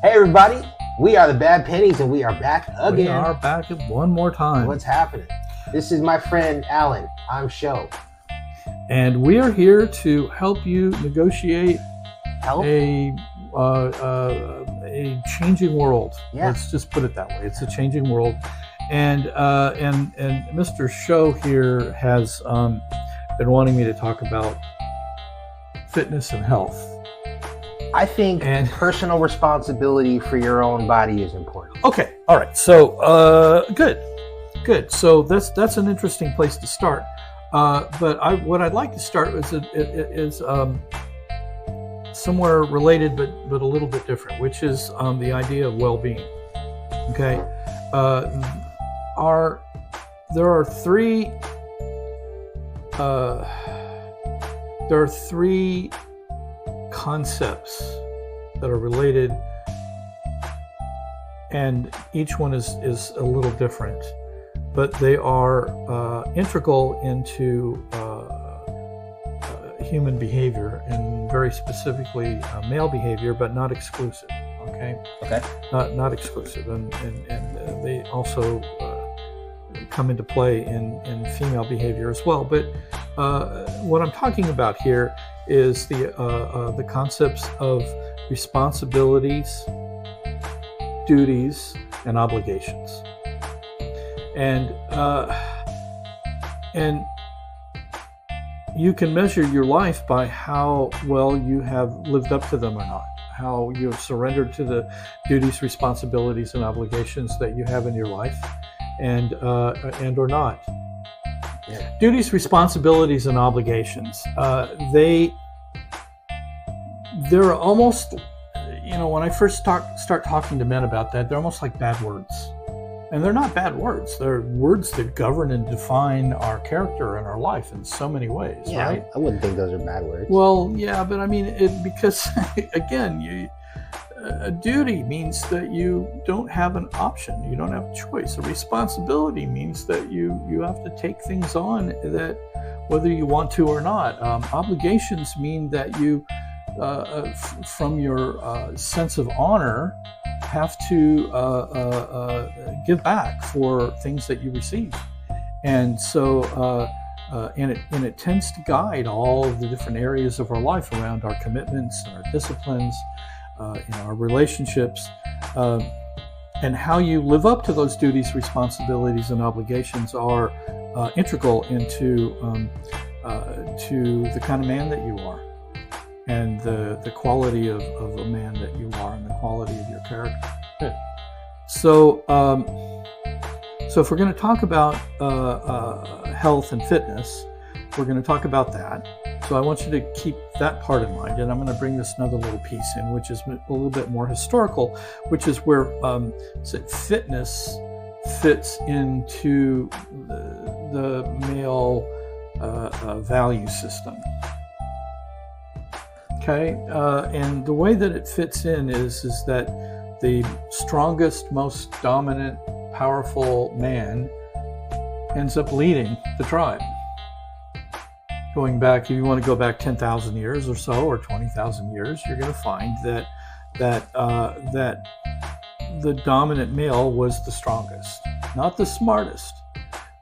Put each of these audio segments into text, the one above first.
Hey everybody, we are the Bad Pennies and we are back again. We are back one more time. What's happening? This is my friend Alan. I'm Sho. And we are here to help you negotiate a changing world. Yeah. Let's just put it that way. It's a changing world. And Mr. Sho here has been wanting me to talk about fitness and health. I think personal responsibility for your own body is important. Okay, all right. So good. So that's an interesting place to start. But what I'd like to start with is somewhere related, but a little bit different, which is the idea of well-being. Okay, there are three concepts that are related, and each one is a little different, but they are integral into human behavior, and very specifically male behavior, but not exclusive. Okay. Not exclusive, and they also come into play in female behavior as well. But what I'm talking about here is the concepts of responsibilities, duties, and obligations, and you can measure your life by how well you have lived up to them or not, how you have surrendered to the duties, responsibilities, and obligations that you have in your life, and or not. Yeah. Duties, responsibilities, and obligations. They're almost, when I first start talking to men about that, they're almost like bad words. And they're not bad words. They're words that govern and define our character and our life in so many ways, yeah, right? I wouldn't think those are bad words. Well, yeah, but I mean, because, again, a duty means that you don't have an option. You don't have a choice. A responsibility means that you have to take things on that whether you want to or not. Obligations mean that you, from your sense of honor, have to give back for things that you receive. And so, and it tends to guide all of the different areas of our life around our commitments and our disciplines, our relationships, and how you live up to those duties, responsibilities, and obligations are integral into to the kind of man that you are, and the quality of a man that you are, and the quality of your character. Good. So if we're going to talk about health and fitness, we're going to talk about that. So I want you to keep that part in mind, and I'm going to bring this another little piece in, which is a little bit more historical, which is where fitness fits into the male value system. Okay, and the way that it fits in is that the strongest, most dominant, powerful man ends up leading the tribe. Going back, if you want to go back 10,000 years or so, or 20,000 years, you're going to find that the dominant male was the strongest, not the smartest.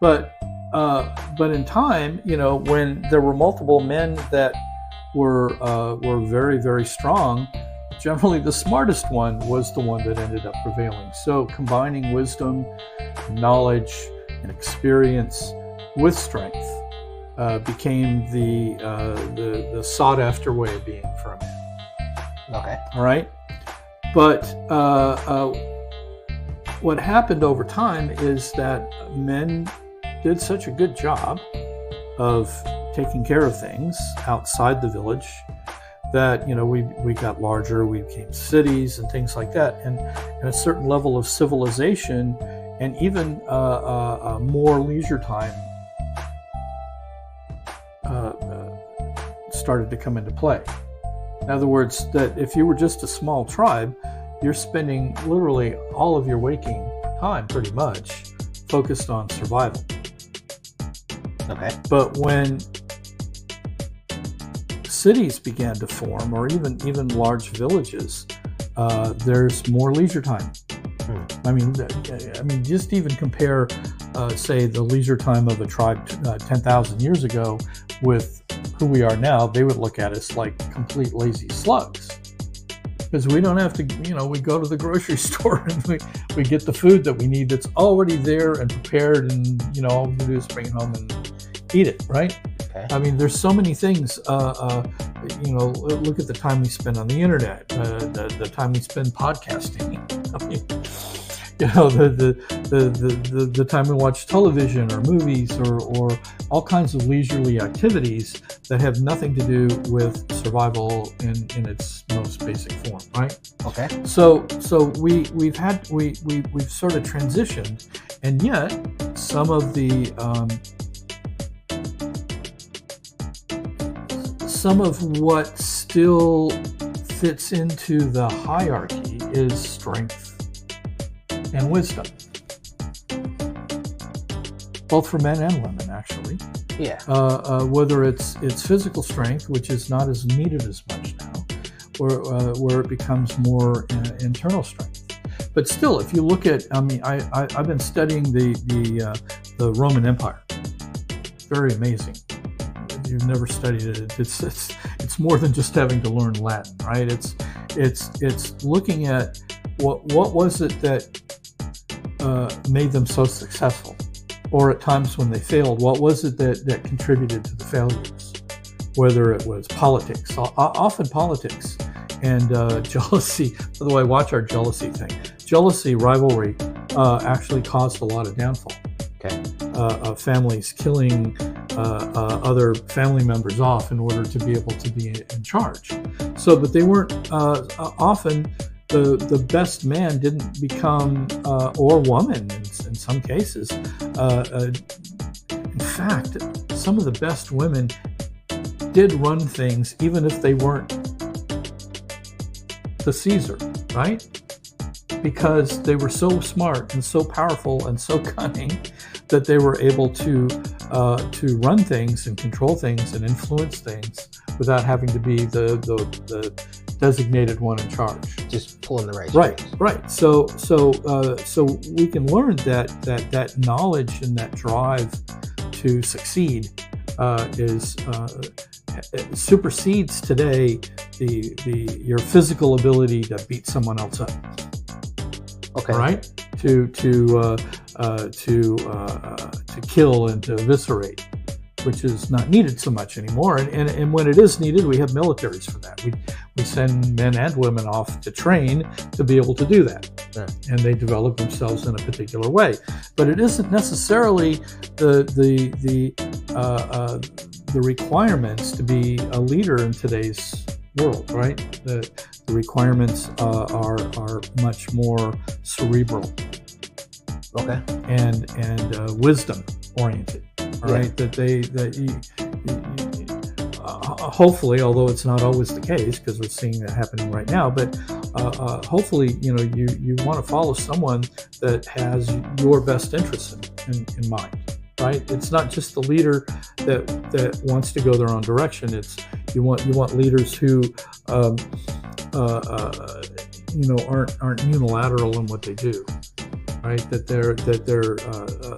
But in time, when there were multiple men that were very, very strong, generally the smartest one was the one that ended up prevailing. So combining wisdom, knowledge, and experience with strength became the sought-after way of being for a man. Okay. All right. But what happened over time is that men did such a good job of taking care of things outside the village that we got larger, we became cities and things like that, and a certain level of civilization and even more leisure time started to come into play. In other words, that if you were just a small tribe, you're spending literally all of your waking time pretty much focused on survival. Okay. But when cities began to form, or even large villages, there's more leisure time. I mean, just even compare, say, the leisure time of a tribe 10,000 years ago with who we are now. They would look at us like complete lazy slugs, because we don't have to, we go to the grocery store and we get the food that we need that's already there and prepared, and all we do is bring it home and eat it, right? Okay. I mean, there's so many things. Look at the time we spend on the internet, the time we spend podcasting. I mean, the time we watch television or movies or all kinds of leisurely activities that have nothing to do with survival in its most basic form, right? Okay. So we've sort of transitioned, and yet some of what still fits into the hierarchy is strength and wisdom, both for men and women, actually. Yeah. Whether it's physical strength, which is not as needed as much now, or where it becomes more internal strength. But still, if you look at, I've been studying the Roman Empire. Very amazing. If you've never studied it, it's more than just having to learn Latin, right? It's looking at what was it that made them so successful, or at times when they failed, what was it that contributed to the failures? Whether it was politics, often politics, and jealousy. By the way, watch our jealousy thing. Jealousy, rivalry, actually caused a lot of downfall. Okay. Families killing other family members off in order to be able to be in charge. So, but they weren't often. The best man didn't become, or woman in some cases. In fact, some of the best women did run things even if they weren't the Caesar, right? Because they were so smart and so powerful and so cunning that they were able to run things and control things and influence things without having to be the designated one in charge. Just pulling the right strings. Right. So we can learn that knowledge and that drive to succeed supersedes today your physical ability to beat someone else up. Okay. Right. To kill and to eviscerate, which is not needed so much anymore. And when it is needed, we have militaries for that. We send men and women off to train to be able to do that. Yeah. And they develop themselves in a particular way. But it isn't necessarily the requirements to be a leader in today's world, right? The requirements are much more cerebral. Okay. And wisdom oriented. All right, that hopefully, although it's not always the case because we're seeing that happening right now, but hopefully, you want to follow someone that has your best interests in mind, right? It's not just the leader that wants to go their own direction. It's you want leaders who aren't unilateral in what they do. Right, that they're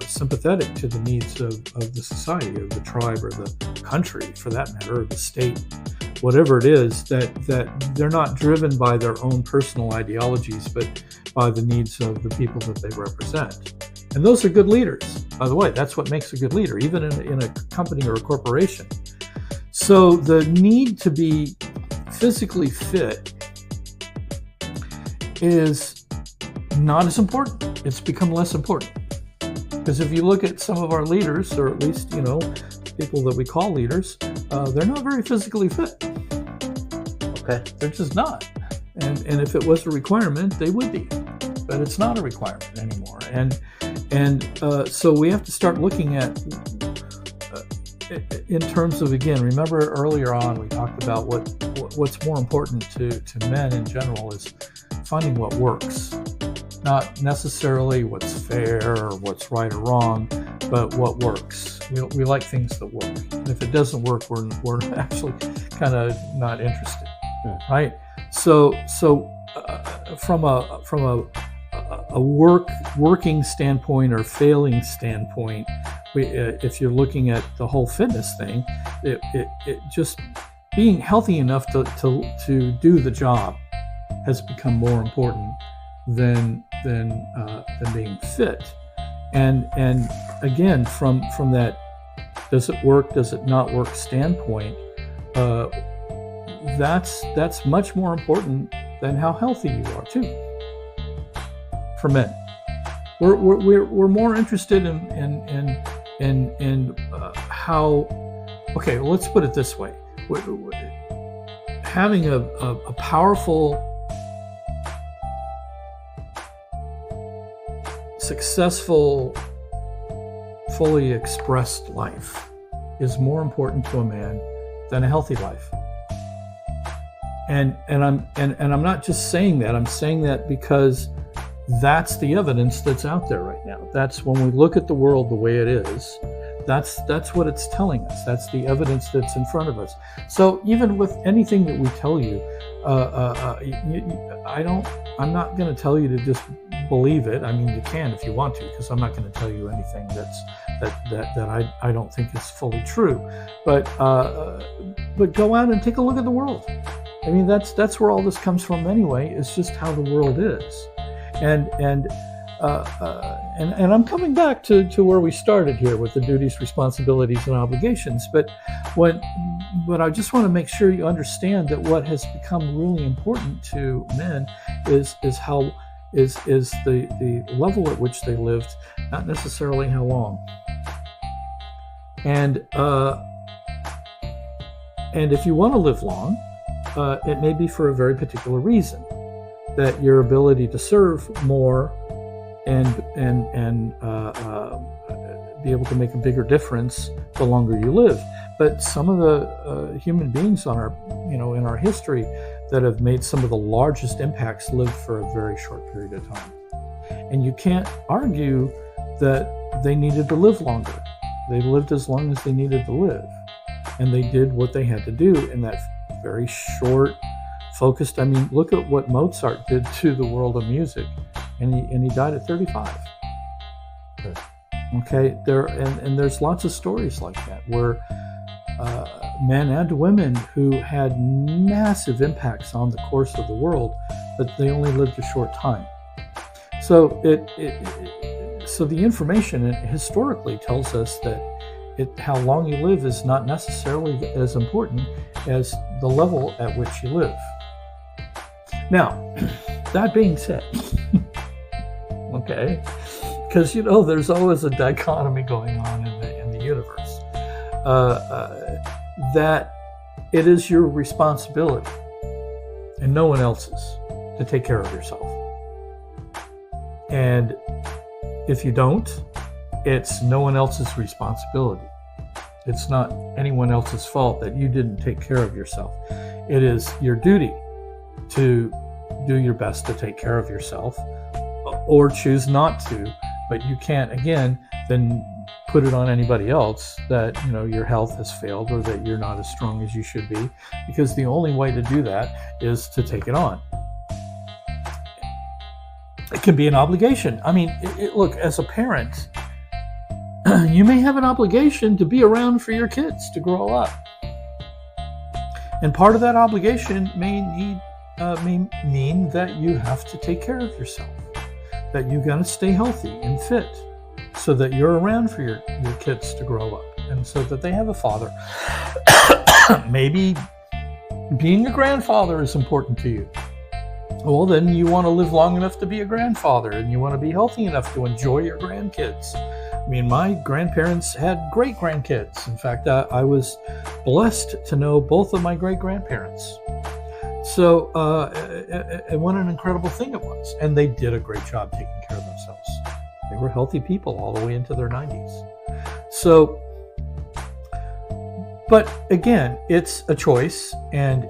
sympathetic to the needs of the society, of the tribe, or the country, for that matter, or the state, whatever it is. That they're not driven by their own personal ideologies, but by the needs of the people that they represent. And those are good leaders, by the way. That's what makes a good leader, even in a company or a corporation. So the need to be physically fit is not as important. It's become less important. Because if you look at some of our leaders, or at least, people that we call leaders, they're not very physically fit. Okay. They're just not. And if it was a requirement, they would be. But it's not a requirement anymore. And so we have to start looking at, in terms of, again, remember earlier on we talked about what's more important to men in general is finding what works. Not necessarily what's fair or what's right or wrong, but what works. We like things that work. And if it doesn't work, we're actually kind of not interested, right? So a working standpoint or failing standpoint, if you're looking at the whole fitness thing, it just being healthy enough to do the job has become more important than being fit. And again, from that does it work, does it not work standpoint, that's much more important than how healthy you are too. For men, we're more interested in how. Okay, well, let's put it this way: having a powerful, successful, fully expressed life is more important to a man than a healthy life. And I'm not just saying that. I'm saying that because that's the evidence that's out there right now. That's when we look at the world the way it is. That's what it's telling us. That's the evidence that's in front of us. So even with anything that we tell you, I'm not going to tell you to just believe it. I mean, you can if you want to, because I'm not going to tell you anything that I don't think is fully true. But go out and take a look at the world. I mean, that's where all this comes from anyway. It's just how the world is, and I'm coming back to where we started here with the duties, responsibilities, and obligations. But I just want to make sure you understand that what has become really important to men is the level at which they lived, not necessarily how long. And if you want to live long, it may be for a very particular reason, that your ability to serve more and be able to make a bigger difference the longer you live. But some of the human beings in our history that have made some of the largest impacts lived for a very short period of time. And you can't argue that they needed to live longer. They lived as long as they needed to live. And they did what they had to do in that very short, focused. I mean, look at what Mozart did to the world of music, and he died at 35. Okay, there's lots of stories like that where men and women who had massive impacts on the course of the world, but they only lived a short time. So so the information historically tells us that how long you live is not necessarily as important as the level at which you live. Now, that being said, okay, because there's always a dichotomy going on in the universe, that it is your responsibility and no one else's to take care of yourself. And if you don't, it's no one else's responsibility. It's not anyone else's fault that you didn't take care of yourself. It is your duty to do your best to take care of yourself, or choose not to. But you can't, again, then put it on anybody else that your health has failed or that you're not as strong as you should be, because the only way to do that is to take it on. It can be an obligation. I mean, look, as a parent, you may have an obligation to be around for your kids to grow up. And part of that obligation may mean that you have to take care of yourself, that you got to stay healthy and fit so that you're around for your kids to grow up and so that they have a father. Maybe being a grandfather is important to you. Well, then you want to live long enough to be a grandfather, and you want to be healthy enough to enjoy your grandkids. I mean, my grandparents had great grandkids. In fact, I was blessed to know both of my great grandparents. So, and what an incredible thing it was. And they did a great job taking care of themselves. They were healthy people all the way into their 90s. So, but again, it's a choice, and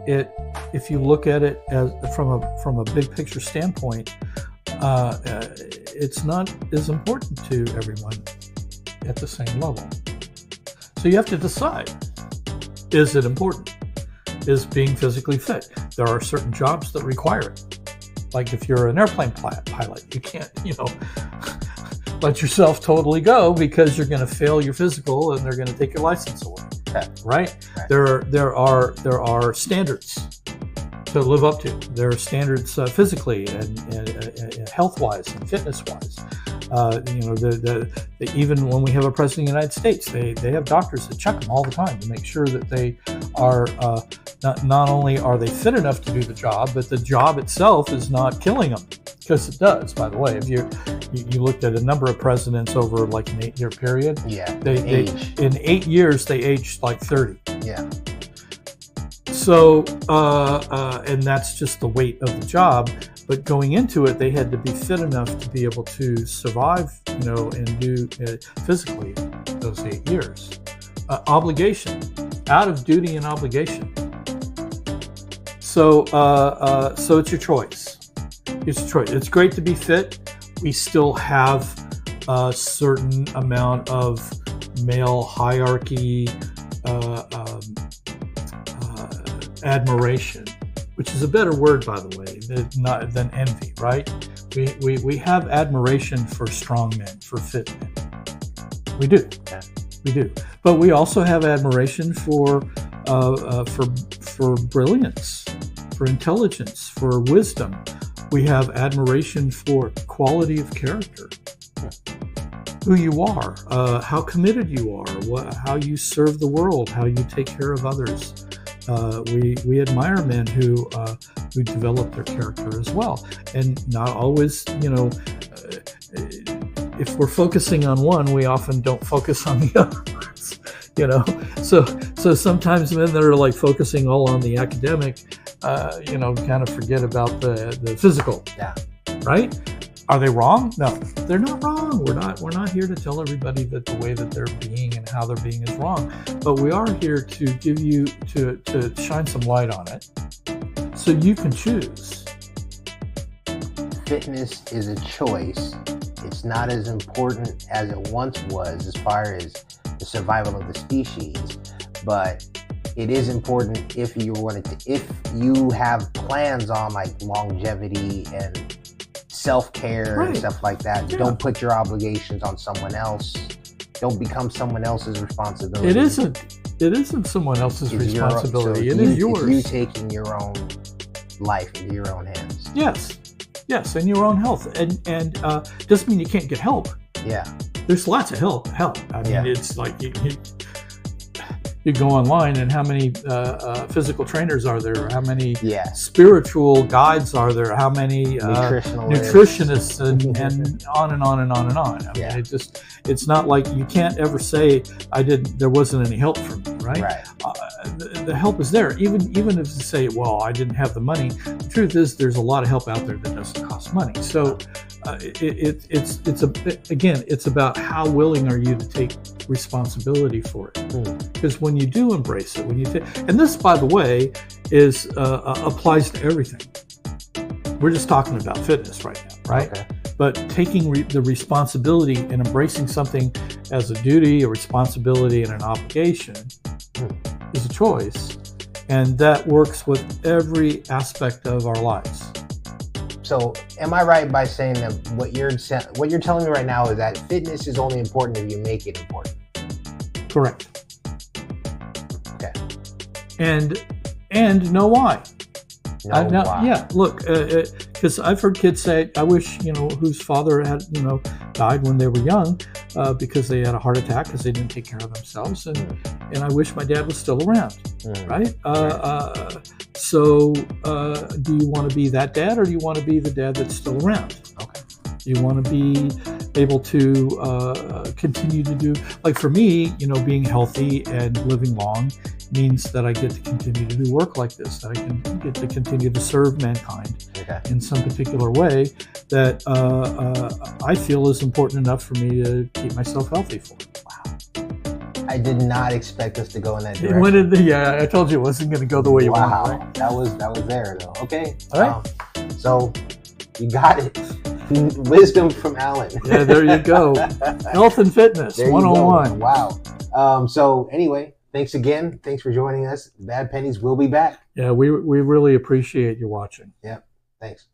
if you look at it as from a big picture standpoint, it's not as important to everyone at the same level. So you have to decide, is it important? Is being physically fit? There are certain jobs that require it. Like if you're an airplane pilot, you can't, let yourself totally go because you're going to fail your physical and they're going to take your license away. Right? There are standards to live up to. There are standards physically and health-wise and fitness-wise. Even when we have a president of the United States, they have doctors that check them all the time to make sure that they are not only are they fit enough to do the job, but the job itself is not killing them, because it does. By the way, if you looked at a number of presidents over like an 8-year period, they in 8 years they aged like 30. Yeah. So and that's just the weight of the job. But going into it, they had to be fit enough to be able to survive, and do physically those 8 years. Obligation, out of duty and obligation. So it's your choice. It's a choice. It's great to be fit. We still have a certain amount of male hierarchy, admiration, which is a better word, by the way, than envy, right? We have admiration for strong men, for fit men. We do. Yeah. We do. But we also have admiration for brilliance, for intelligence, for wisdom. We have admiration for quality of character, who you are, how committed you are, how you serve the world, how you take care of others. We admire men who develop their character as well, and not always, if we're focusing on one, we often don't focus on the others, So sometimes men that are like focusing all on the academic, kind of forget about the physical. Yeah. Right? Are they wrong? No, they're not wrong. We're not here to tell everybody that the way that they're being and how they're being is wrong. But we are here to give you to shine some light on it, so you can choose. Fitness is a choice. It's not as important as it once was as far as the survival of the species, but it is important if you have plans on like longevity and self-care and stuff like that. Yeah. Don't put your obligations on someone else. Don't become someone else's responsibility. It isn't someone else's responsibility. It is yours. It's you taking your own life into your own hands. Yes, and your own health. And doesn't mean you can't get help. Yeah. There's lots of help. I mean, it's like you go online, and how many physical trainers are there? How many spiritual guides are there? How many nutritionists and on and on and on and on. I mean, it's not like you can't ever say there wasn't any help for me, right? The help is there. Even if you say, well, I didn't have the money. The truth is, there's a lot of help out there that doesn't cost money. So it's about how willing are you to take responsibility for it. Because when you do embrace it, and this, by the way, is applies to everything. We're just talking about fitness right now, right? Okay. But taking the responsibility and embracing something as a duty, a responsibility, and an obligation is a choice, and that works with every aspect of our lives. So, am I right by saying that what you're telling me right now is that fitness is only important if you make it important? Correct. Okay. And know why? Why? Yeah. Look, because I've heard kids say, "I wish whose father had died when they were young because they had a heart attack because they didn't take care of themselves, and I wish my dad was still around." Right? So, do you want to be that dad, or do you want to be the dad that's still around? Okay. Do you want to be able to continue to do, like for me, being healthy and living long means that I get to continue to do work like this, that I can get to continue to serve mankind in some particular way that I feel is important enough for me to keep myself healthy for. Wow. I did not expect us to go in that direction. I told you it wasn't going to go the way you wanted. Right? That was there though. Okay. All right. So you got it. Wisdom from Alan. Yeah, there you go. Health and fitness 101. Wow. So anyway, thanks again. Thanks for joining us. Bad Pennies will be back. Yeah, we really appreciate you watching. Yep. Thanks.